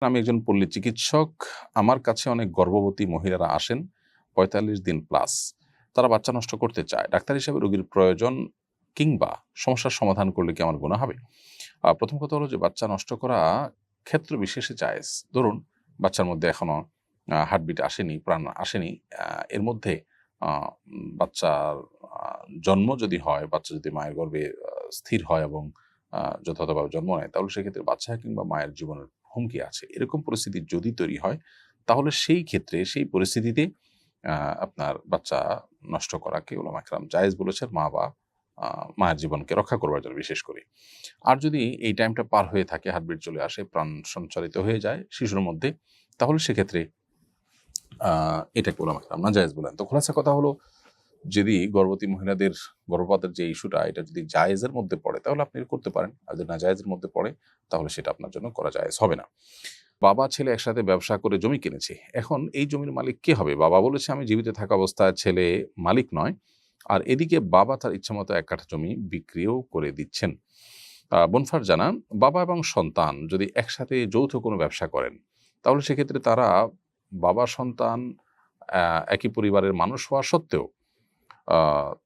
আমি একজন পল্লী চিকিৎসক। আমার কাছে অনেক গর্ভবতী মহিলারা আসেন ৪৫ দিন প্লাস। তারা বাচ্চা নষ্ট করতে চায়। ডাক্তার হিসেবে রোগীর প্রয়োজন কিংবা সমস্যার সমাধান করলে কি আমার গুনাহ হবে? প্রথম কথা হলো যে বাচ্চা নষ্ট করা ক্ষেত্র বিশেষে জায়েজ। ধরুন বাচ্চার মধ্যে এখনো হার্টবিট আসেনি, প্রাণ আসেনি। আ এর মধ্যে আ বাচ্চার আ জন্ম যদি হয়, বাচ্চা যদি মায়ের গর্ভে স্থির হয় এবং যথাযথভাবে জন্ম নেয়, তাহলে সেক্ষেত্রে বাচ্চা কিংবা মায়ের জীবনের হুমকি আছে। এরকম পরিস্থিতি যদি তৈরি হয়, তাহলে সেই ক্ষেত্রে সেই পরিস্থিতিতে আ আপনার বাচ্চা নষ্ট করাকে উলামা একরাম জায়েজ বলেছেন মা বা আ মায়ের জীবনকে রক্ষা করবার জন্য বিশেষ করে। আর যদি এই টাইমটা পার হয়ে থাকে, হার্টবিট চলে আসে, প্রাণ সঞ্চারিত হয়ে যায় শিশুর মধ্যে, তাহলে সেক্ষেত্রে আ এটাকে উলামা একরাম নাজায়েজ বলেন। তো খোলাসা কথা হলো, যদি গর্ভবতী মহিলাদের গর্ভপাতের যে ইস্যুটা, এটা যদি জায়েজের মধ্যে পড়ে, তাহলে আপনি করতে পারেন। আর যদি নাজায়েজের মধ্যে পড়ে, তাহলে সেটা আপনার জন্য করা জায়েজ হবে না। বাবা ছেলে একসাথে ব্যবসা করে জমি কিনেছে। এখন এই জমির মালিক কে হবে? বাবা বলেছে, "আমি জীবিত থাকা অবস্থায় ছেলে মালিক নয়।" আর এদিকে বাবা তার ইচ্ছামত ১ কাঠা জমি বিক্রিও করে দিচ্ছেন। বনফার জানান, বাবা এবং সন্তান যদি একসাথে যৌথ কোনো ব্যবসা করেন, তাহলে সেক্ষেত্রে তারা বাবা সন্তান আ একই পরিবারের মানুষ হওয়া সত্ত্বেও আ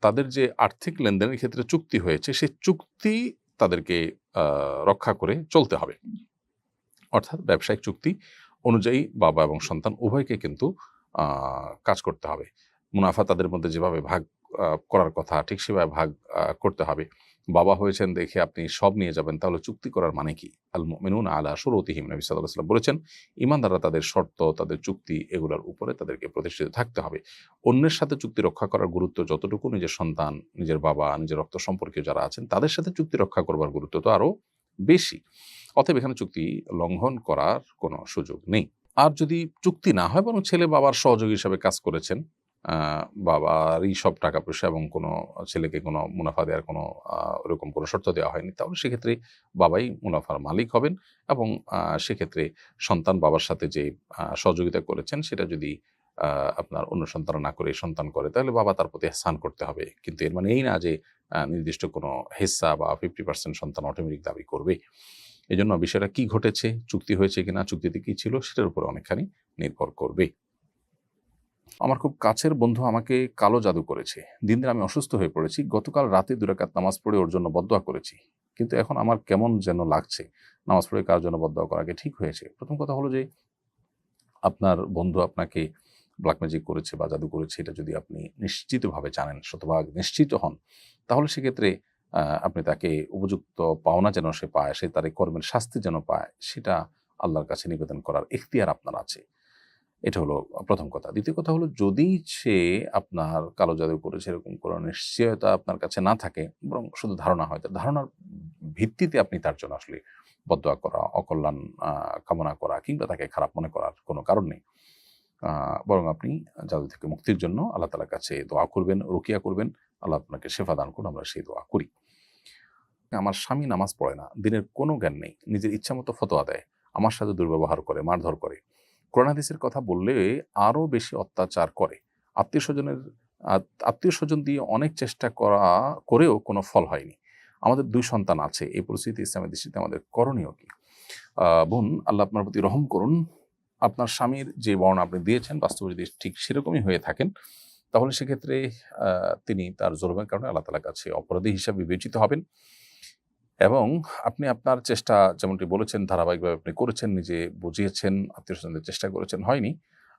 তাদের যে আর্থিক লেনদেনের ক্ষেত্রে চুক্তি হয়েছে, সেই চুক্তি তাদেরকে আ রক্ষা করে চলতে হবে। অর্থাৎ ব্যবসায়িক চুক্তি অনুযায়ী বাবা এবং সন্তান উভয়কে কিন্তু আ কাজ করতে হবে। মুনাফা তাদের মধ্যে যেভাবে ভাগ করার কথা, ঠিক সেভাবে ভাগ করতে হবে। বাবা হয়েছেন দেখে আপনি সব নিয়ে যাবেন, তাহলে চুক্তি করার মানে কি? আল মুমিনুনা আলা শুরুতিহিম, নবী সাল্লাল্লাহু আলাইহি ওয়াসাল্লাম বলেছেন, ঈমানদাররা তাদের শর্ত, তাদের চুক্তি এগুলার উপরে তাদেরকে প্রতিষ্ঠিত থাকতে হবে। অন্যের সাথে চুক্তি রক্ষা করার গুরুত্ব যতটুকু নিজের সন্তান, নিজের বাবা, নিজের রক্ত সম্পর্কীয় যারা আছেন, তাদের সাথে চুক্তি রক্ষা করবার গুরুত্ব তো আরো বেশি। অতএব এখানে চুক্তি লঙ্ঘন করার কোনো সুযোগ নেই। আর যদি চুক্তি না হয়, বরং ছেলে বাবার সহযোগী হিসাবে কাজ করেছেন, আ বাবারই সব টাকা-পয়সা এবং কোনো ছেলেকে কোনো মুনাফা দেওয়ার কোনো ওরকম কোনো শর্ত দেওয়া হয়নি, তাহলে সেক্ষেত্রে বাবাই মুনাফার মালিক হবেন এবং সেক্ষেত্রে সন্তান বাবার সাথে যে সহযোগিতা করেছেন, সেটা যদি আ আপনার অন্য সন্তানরা না করে সন্তান করে, তাহলে বাবা তার প্রতি এহসান করতে হবে। কিন্তু এর মানে এই না যে নির্দিষ্ট কোনো হিস্সা বা 50% সন্তান অটোমেটিক দাবি করবে। এজন্য বিষয়টা কি ঘটেছে, চুক্তি হয়েছে কিনা, চুক্তিতে কি ছিল, সেটার উপরে অনেকখানি নির্ভর করবে। আমার খুব কাছের বন্ধু আমাকে কালো জাদু করেছে। দিন, দিন আমি অসুস্থ হয়ে পড়েছি। গতকাল রাতে ২ রাকাত নামাজ পড়ে ওর জন্য বদদোয়া করেছি। কিন্তু এখন আমার কেমন যেন লাগছে। নামাজ পড়ে কার জন্য বদদোয়া করা আগে ঠিক হয়েছে? প্রথম কথা হলো যে, আপনার বন্ধু আপনাকে ব্ল্যাক ম্যাজিক করেছে বা জাদু করেছে, এটা যদি আপনি নিশ্চিতভাবে জানেন, শতভাগ নিশ্চিত হন, তাহলে সেক্ষেত্রে আপনি তাকে উপযুক্ত পাওনা যেন সে পায়, সে তার এই কর্মের শাস্তি যেন পায়, সেটা আল্লাহর কাছে নিবেদন করার ইখতিয়ার আপনার আছে। এটা হলো প্রথম কথা। দ্বিতীয় কথা হলো, যদি সে আপনার কালো জাদু করেছে এরকম কোনো নিশ্চয়তা আপনার কাছে না থাকে, বরং শুধু ধারণা হয়, তো ধারণার ভিত্তিতে আপনি তার জন্য আসলে বদদোয়া করা, অকল্যাণ আ কামনা করা কিংবা তাকে খারাপ মনে করার কোনো কারণ নেই। আ বরং আপনি জাদু থেকে মুক্তির জন্য আল্লাহ তাআলার কাছে দোয়া করবেন, রুকিয়া করবেন। আল্লাহ আপনাকে শেফা দান করুন, আমরা সেই দোয়া করি। আমার স্বামী নামাজ পড়ে না, দিনের কোনো জ্ঞান নেই, নিজের ইচ্ছামতো ফতোয়া দেয়, আমার সাথে দুর্ব্যবহার করে, মারধর করে। কোরআন হাদিসের কথা বললে আরো বেশি অত্যাচার করে। আত্মীয়স্বজনের আ আত্মীয়স্বজন দিয়ে অনেক চেষ্টা করেও কোনো ফল হয়নি। আমাদের ২ সন্তান আছে। এই পরিস্থিতি ইসলামের দৃষ্টিতে আমাদের করণীয় কি? বোন, আল্লাহ আপনার প্রতি রহম করুন। আপনার স্বামীর যে বর্ণনা আপনি দিয়েছেন, বাস্তবে যদি ঠিক সেরকমই হয়ে থাকেন, তাহলে সেক্ষেত্রে আ তিনি তার জুলুমের কারণে আল্লাহ তাআলার কাছে অপরাধী হিসাবে বিবেচিত হবেন এবং আপনি আপনার চেষ্টা যেমনটি বলেছেন ধারাবাহিকভাবে আপনি করেছেন, নিজে বুঝিয়েছেন, আত্মীয়স্বজনদের চেষ্টা করেছেন, হয়নি।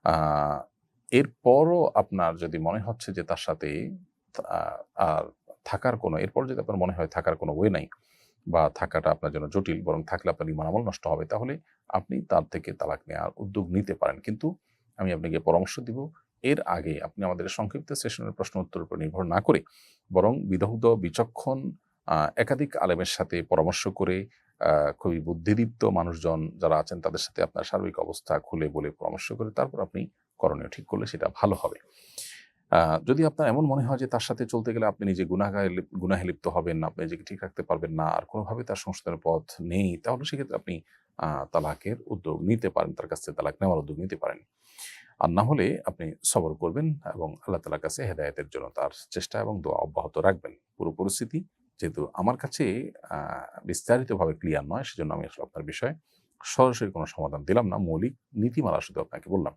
আ এরপরও আপনার যদি মনে হচ্ছে যে তার সাথে আ আর থাকার কোনো, এরপর যদি আপনার মনে হয় থাকার কোনো ওয়ে নাই বা থাকাটা আপনার জন্য জটিল, বরং থাকলে আপনার ঈমান আমল নষ্ট হবে, তাহলে আপনি তার থেকে তালাক নেওয়ার উদ্যোগ নিতে পারেন। কিন্তু আমি আপনাকে পরামর্শ দিব, এর আগে আপনি আমাদের সংক্ষিপ্ত সেশনের প্রশ্ন উত্তরের উপর নির্ভর না করে, বরং বিদগ্ধ, বিচক্ষণ একাধিক আলেমের সাথে পরামর্শ করে, আ খুবই বুদ্ধিদীপ্ত মানুষজন যারা আছেন, তাদের সাথে আপনার সার্বিক অবস্থা খুলে বলে পরামর্শ করে তারপর আপনি করণীয় ঠিক করলে সেটা ভালো হবে। আ যদি আপনার এমন মনে হয় যে তার সাথে চলতে গেলে আপনি নিজে গুনাহে লিপ্ত হবেন, আপনি নিজেকে ঠিক রাখতে পারবেন না, আর কোনোভাবে তার সংশোধনের পথ নেই, তাহলে সেক্ষেত্রে আপনি তালাকের উদ্যোগ নিতে পারেন। তার কাছ থেকে তালাক নেওয়ার উদ্যোগ নিতে পারেন। আর না হলে আপনি সবর করবেন এবং আল্লাহ তাআলার কাছে হেদায়েতের জন্য তার চেষ্টা এবং দোয়া অব্যাহত রাখবেন। পুরো পরিস্থিতি যেহেতু আমার কাছে আ বিস্তারিতভাবে ক্লিয়ার নয়, সেজন্য আমি আসলে আপনার বিষয়ে সরাসরি কোনো সমাধান দিলাম না, মৌলিক নীতিমালা শুধু আপনাকে বললাম।